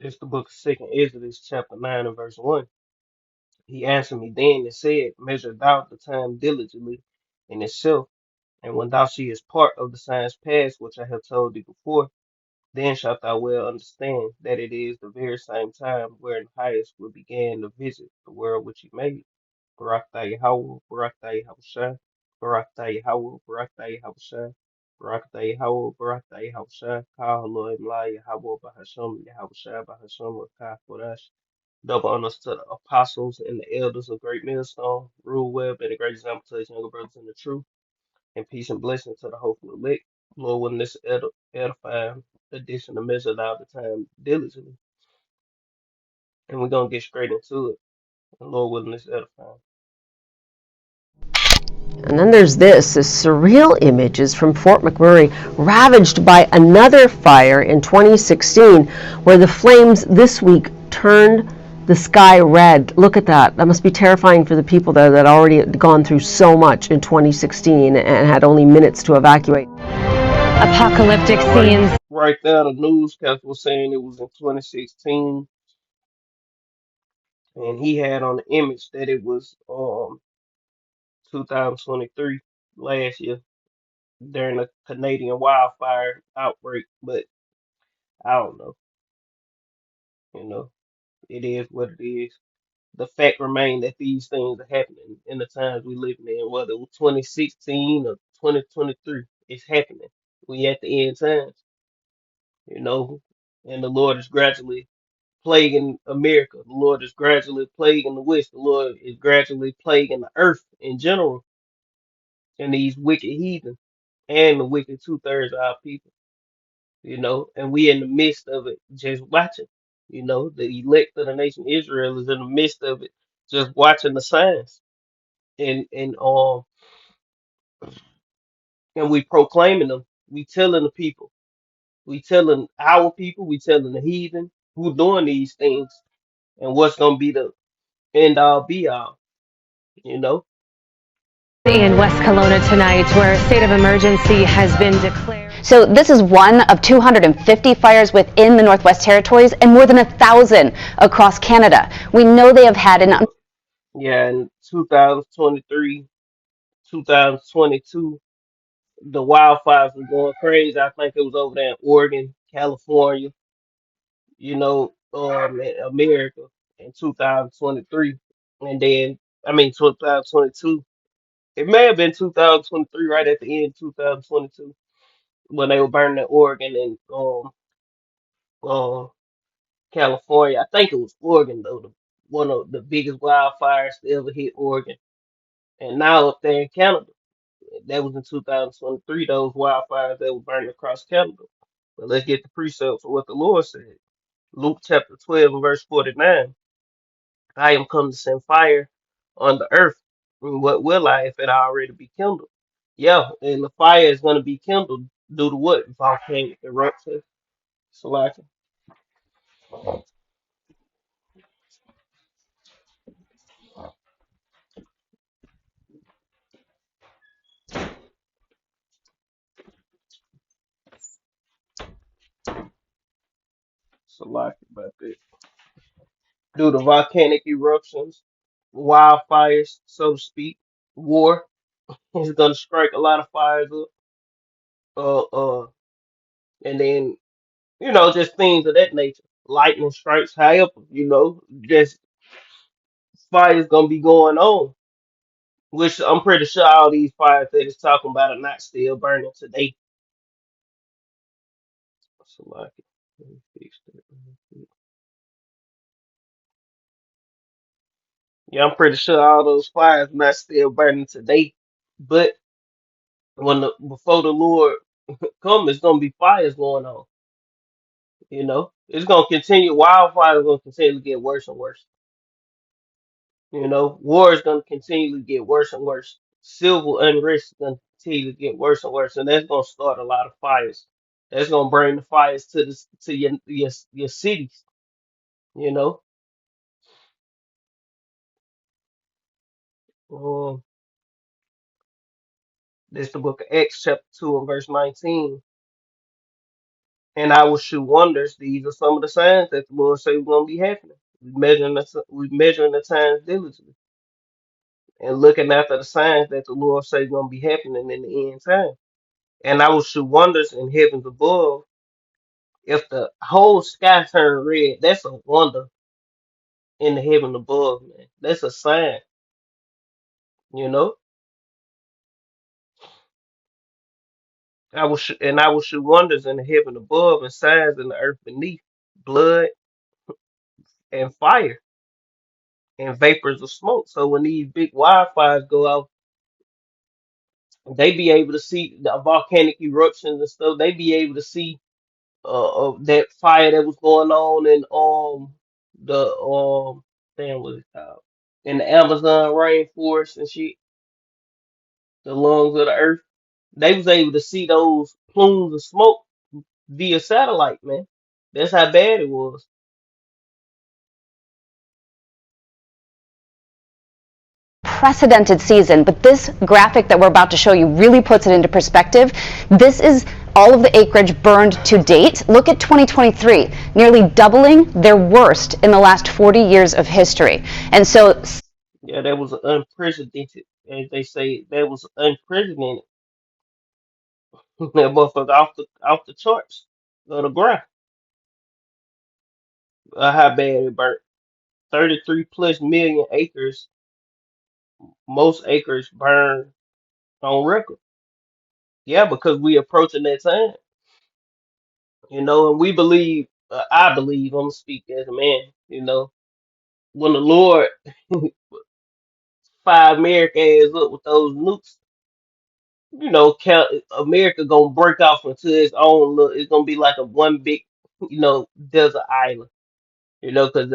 It's the book of Second Exodus, chapter 9 and verse 1. He answered me then and said, Measure thou the time diligently in itself, and when thou seest part of the signs past which I have told thee before, then shalt thou well understand that it is the very same time wherein highest will begin to visit the world which he made. Barak tha Yahweh, Barak tha Yahushua, Barak tha Yahweh, Barak tha Yahushua, Barak tha Yahweh, Barak tha Yahushua, Ka Elohim La Yahweh Bahasham, Yahushua Bahasham, Ka Kodash. Double honors to the apostles and the elders of Great Millstone, Rule Web, and a great example to his younger brothers in the truth, and peace and blessing to the hopeful elect. Lord, willing this edifying addition to measure out the time diligently. And we're going to get straight into it. And Lord, willing this edifying. And then there's this surreal images from Fort McMurray, ravaged by another fire in 2016, where the flames this week turned the sky red. Look at that. That must be terrifying for the people there that already had gone through so much in 2016 and had only minutes to evacuate. Apocalyptic scenes. Right there, the newscast was saying it was in 2016, and he had on the image that it was 2023 last year during the Canadian wildfire outbreak. But I don't know, you know, it is what it is. The fact remains that these things are happening in the times we live in, whether it was 2016 or 2023, it's happening. We at the end times, you know, and the Lord is gradually plaguing America. The Lord is gradually plaguing the West. The Lord is gradually plaguing the earth in general, and these wicked heathen and the wicked two-thirds of our people, you know, and we in the midst of it just watching. You know, the elect of the nation Israel is in the midst of it, just watching the signs. And and we proclaiming them. We telling the people. We telling our people. We telling the heathen who doing these things and what's gonna be the end all be all. You know. In West Kelowna tonight, where a state of emergency has been declared. So this is one of 250 fires within the Northwest Territories and more than 1,000 across Canada. We know they have had an Yeah, in 2023, 2022, the wildfires were going crazy. I think it was over there in Oregon, California, you know, in America in 2023. And then, I mean, 2022. It may have been 2023, right at the end of 2022, when they were burning in Oregon and um, California. I think it was Oregon, though, one of the biggest wildfires to ever hit Oregon. And now up there in Canada, that was in 2023, those wildfires that were burning across Canada. But let's get the precepts of what the Lord said. Luke chapter 12 and verse 49. I am come to send fire on the earth. And what will I if it already be kindled? Yeah, and the fire is going to be kindled due to what? Volcanic eruption. So like, about that. Due to volcanic eruptions, wildfires, so to speak, war is going to strike a lot of fires up. And then just things of that nature. Lightning strikes, however, just fires gonna be going on. Which I'm pretty sure all these fires that it's talking about are not still burning today. So like, let me fix that real quick. Yeah, I'm pretty sure all those fires not still burning today. But before the Lord come, it's gonna be fires going on. It's gonna continue. Wildfires gonna continue to get worse and worse. War is going to continually get worse and worse. Civil unrest is going to continue to get worse and worse, and that's going to start a lot of fires. That's going to bring the fires to your cities. You know, um, this the book of Acts chapter 2 and verse 19. and I will shoot wonders. These are some of the signs that the Lord say we're gonna be happening. We measuring the times diligently and looking after the signs that the Lord say gonna be happening in the end time. And I will shoot wonders in heavens above. If the whole sky turn red, that's a wonder in the heaven above, man. That's a sign, you know. I will shoot wonders in the heaven above and signs in the earth beneath, blood and fire and vapors of smoke. So when these big wildfires go out, they be able to see the volcanic eruptions and stuff. They be able to see that fire that was going on in the damn what it called in the Amazon rainforest and shit, the lungs of the earth. They was able to see those plumes of smoke via satellite, man. That's how bad it was. Unprecedented season, but this graphic that we're about to show you really puts it into perspective. This is all of the acreage burned to date. Look at 2023, nearly doubling their worst in the last 40 years of history. And so Yeah, that was unprecedented, as they say. That was unprecedented. That motherfucker off the charts, on the ground. How bad it burnt. 33 plus million acres, most acres burned on record. Yeah, because we approaching that time, and we believe. I believe. I'm gonna speak as a man. When the Lord fire America ass up with those nukes, America gonna break off into its own little. It's gonna be like a one big, desert island. Because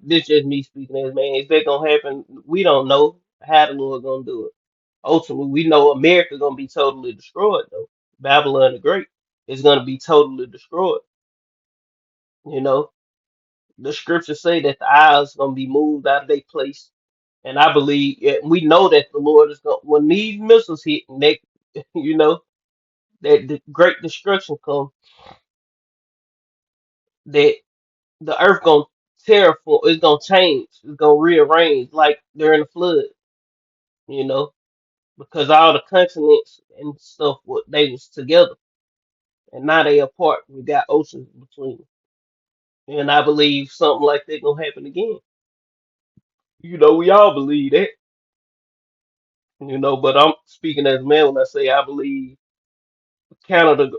this just me speaking as man. Is that gonna happen? We don't know how the Lord gonna do it. Ultimately, we know America gonna be totally destroyed though. Babylon the Great is gonna be totally destroyed. You know, the scriptures say that the isles gonna be moved out of their place, and I believe we know that the Lord is going when these missiles hit, and they, you know, that the great destruction come, that the earth gonna terraform, it's gonna change, it's gonna rearrange like during the flood. You know, because all the continents and stuff they was together, and now they apart. We got oceans between them, and I believe something like that gonna happen again. We all believe that. But I'm speaking as a man when I say I believe Canada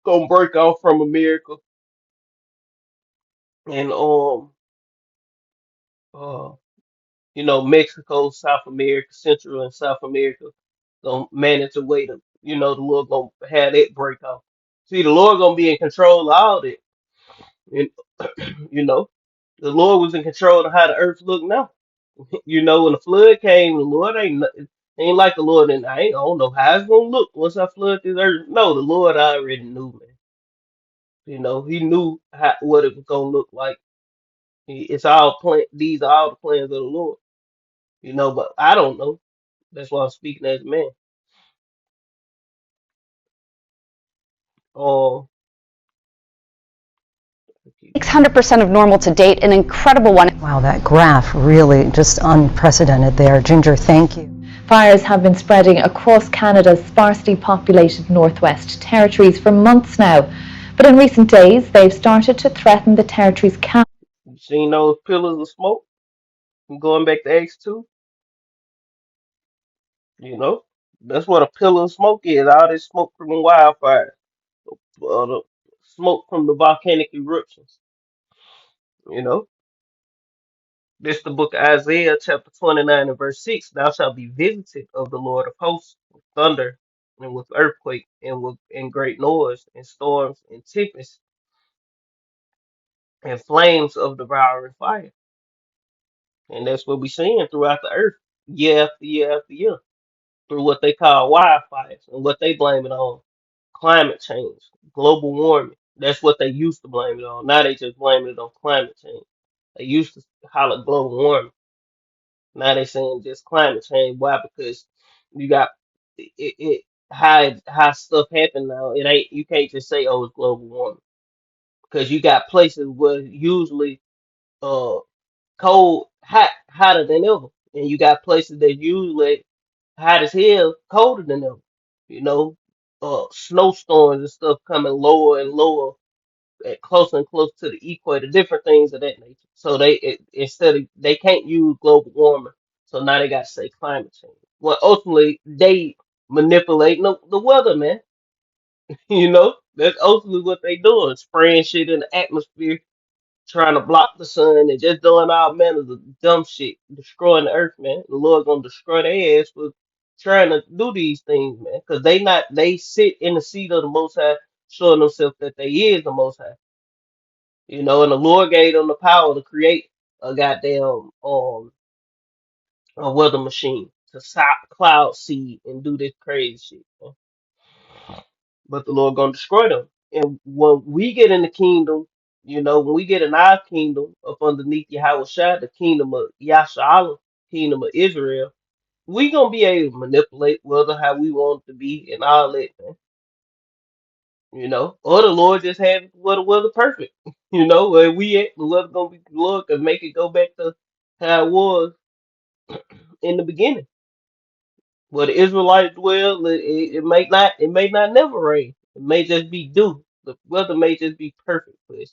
gonna break off from America, and uh Mexico, South America, Central and South America gonna manage a way to the Lord gonna have that break off. See, the Lord gonna be in control of all that, and you know the Lord was in control of how the earth look now. When the flood came, the Lord ain't like the Lord, and I don't know how it's gonna look once I flood this earth. No, the Lord already knew, man. He knew what it was gonna look like. It's all these are all the plans of the Lord. But I don't know. That's why I'm speaking as a man. Oh, 600% of normal to date, an incredible one. Wow, that graph really just unprecedented there. Ginger, thank you. Fires have been spreading across Canada's sparsely populated Northwest Territories for months now, but in recent days they've started to threaten the territory's capital. you seen those pillars of smoke? Going back to X2, you know, that's what a pillar of smoke is. All this smoke from the wildfire, the smoke from the volcanic eruptions. You know, this the book of Isaiah, chapter 29 and verse 6. Thou shalt be visited of the Lord of hosts with thunder and with earthquake and with and great noise and storms and tempests and flames of devouring fire. And that's what we're seeing throughout the earth, year after year after year, through what they call wildfires and what they blame it on climate change, global warming. That's what they used to blame it on. Now they just blame it on climate change. They used to holler global warming. Now they saying just climate change. Why? Because you got it. how stuff happen now. It ain't, you can't just say, oh, it's global warming, because you got places where usually uh cold hotter than ever, and you got places that usually hot as hell, colder than ever. You know, snowstorms and stuff coming lower and lower, closer and closer to the equator, different things of that nature. So instead of, they can't use global warming, so now they got to say climate change. Well, ultimately they manipulate the weather, man. You know, that's ultimately what they doing, spraying shit in the atmosphere, trying to block the sun, and just doing all manners of dumb shit, destroying the earth, man. The Lord gonna destroy their ass for trying to do these things, man. Cause they sit in the seat of the Most High, showing themselves that they is the Most High. You know, and the Lord gave them the power to create a goddamn a weather machine to stop cloud seed and do this crazy shit, man. But the Lord gonna destroy them. And when we get in the kingdom, you know, when we get in our kingdom up underneath Yahweh Shai, the kingdom of Yasharala, kingdom of Israel, we gonna be able to manipulate weather how we want it to be and all that, man. You know, or the Lord just have the weather perfect. You know, where we at, the weather gonna be, the Lord can make it go back to how it was in the beginning. Where the Israelites dwell, it may not never rain. It may just be dew. The weather may just be perfect for us.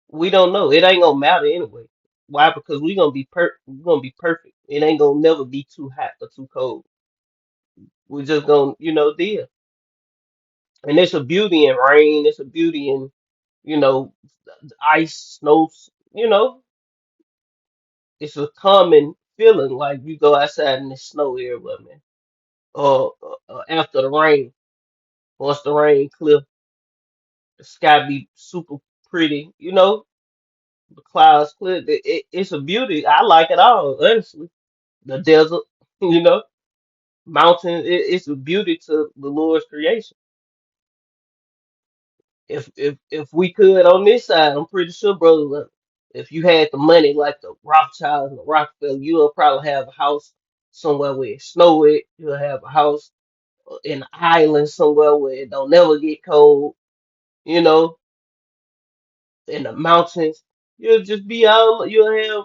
We don't know. It ain't gonna matter anyway. Why? Because we gonna be perfect. It ain't gonna never be too hot or too cold. We just gonna, deal. And there's a beauty in rain. There's a beauty in, you know, ice, snow. You know, it's a common feeling like you go outside in the snow everywhere, man. Or after the rain, once the rain clear, the sky be super pretty. You know, the clouds clear. It's a beauty. I like it all, honestly. The desert, you know, mountains. It's a beauty to the Lord's creation. If we could on this side, I'm pretty sure, brother, look, if you had the money like the Rothschilds and the Rockefeller, you'll probably have a house somewhere where it snow it. You'll have a house in an island somewhere where it don't never get cold. You know, in the mountains, you'll have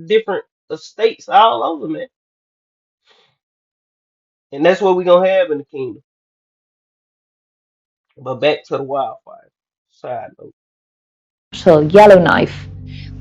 different estates all over, man. And that's what we're gonna have in the kingdom. But back to the wildfire side note. Yellowknife.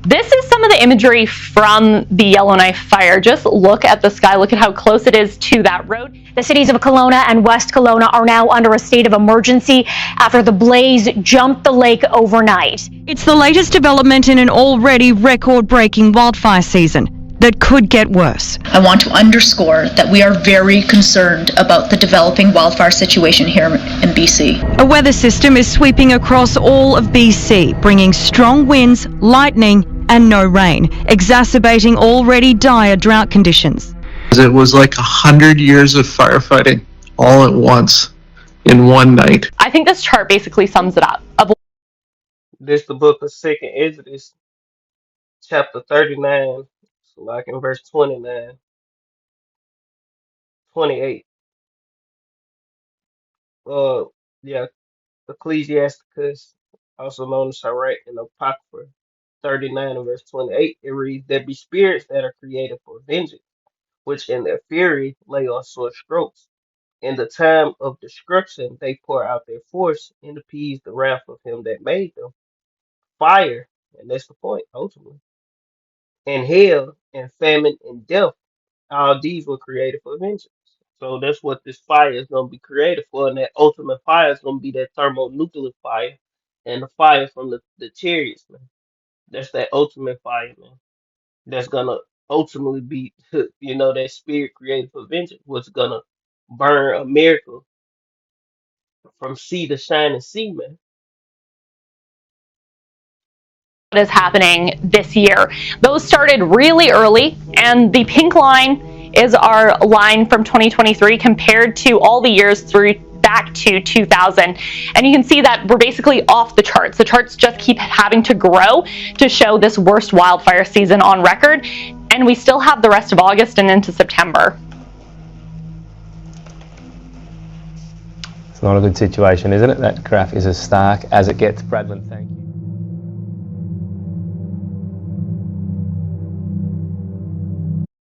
This is some of the imagery from the Yellowknife fire. Just look at the sky. Look at how close it is to that road. The cities of Kelowna and West Kelowna are now under a state of emergency after the blaze jumped the lake overnight. It's the latest development in an already record-breaking wildfire season that could get worse. I want to underscore that we are very concerned about the developing wildfire situation here in BC. A weather system is sweeping across all of BC, bringing strong winds, lightning, and no rain, exacerbating already dire drought conditions. It was like 100 years of firefighting all at once in one night. I think this chart basically sums it up. This the book of Second Exodus, chapter 39, so like in verse 29, 28. Uh, yeah, Ecclesiasticus, also known as Sirach and Apocrypha, 39 and verse 28. It reads, "There be spirits that are created for vengeance, which in their fury lay on sore strokes. In the time of destruction, they pour out their force and appease the wrath of him that made them. Fire," and that's the point, ultimately, "and hell, and famine, and death, all these were created for vengeance." So that's what this fire is going to be created for. And that ultimate fire is going to be that thermonuclear fire and the fire from the chariots, man. That's that ultimate fire, man. That's going to ultimately be, that spirit created for vengeance, what's going to burn America from sea to shining sea, man. Is happening this year. Those started really early, and the pink line is our line from 2023 compared to all the years through back to 2000. And you can see that we're basically off the charts. The charts just keep having to grow to show this worst wildfire season on record. And we still have the rest of August and into September. It's not a good situation, isn't it? That graph is as stark as it gets. Bradlin, thank you.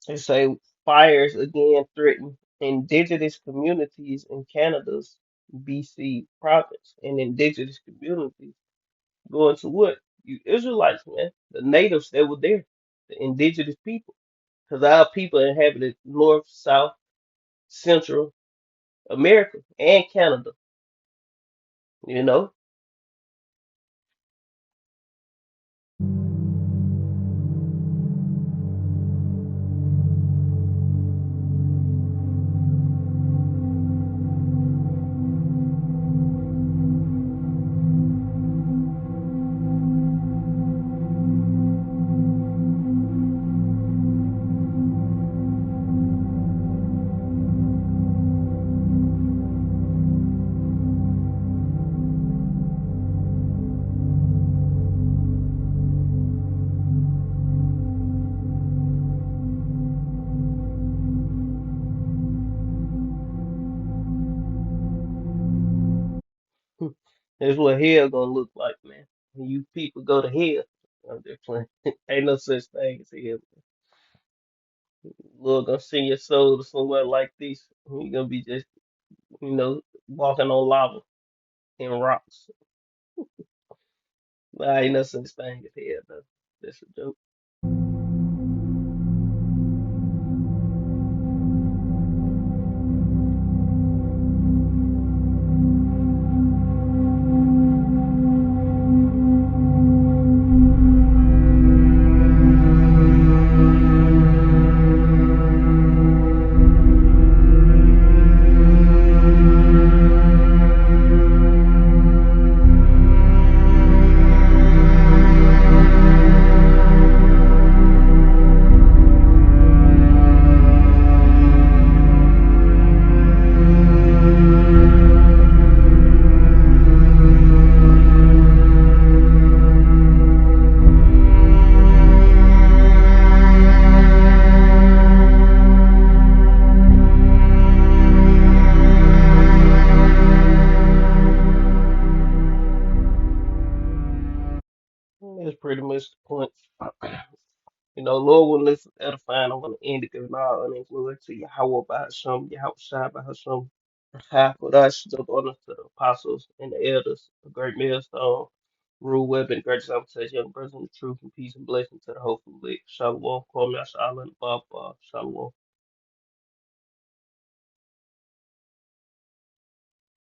They say fires again threaten indigenous communities in Canada's BC province. And indigenous communities going to what? You Israelites, man. The natives that were there. The indigenous people. Because our people inhabited North, South, Central America and Canada. You know? That's what hell gonna look like, man. When you people go to hell. I'm just playing. Ain't no such thing as hell. Lord gonna send your soul to somewhere like this. You're gonna be just, walking on lava and rocks. But ain't no such thing as hell, though. That's a joke. That's pretty much the point. Lord will listen edifying. I want to end it giving all honor and glory to Yahweh by Hashem, Yahweh Shai by Hashem. Half of us the honor to the apostles and the elders, a great millstone, rule web and great exaltation, young brothers in the truth and peace and blessing to the hopeful elect. Shalom, Kwame Ashala and Bob, Shalom.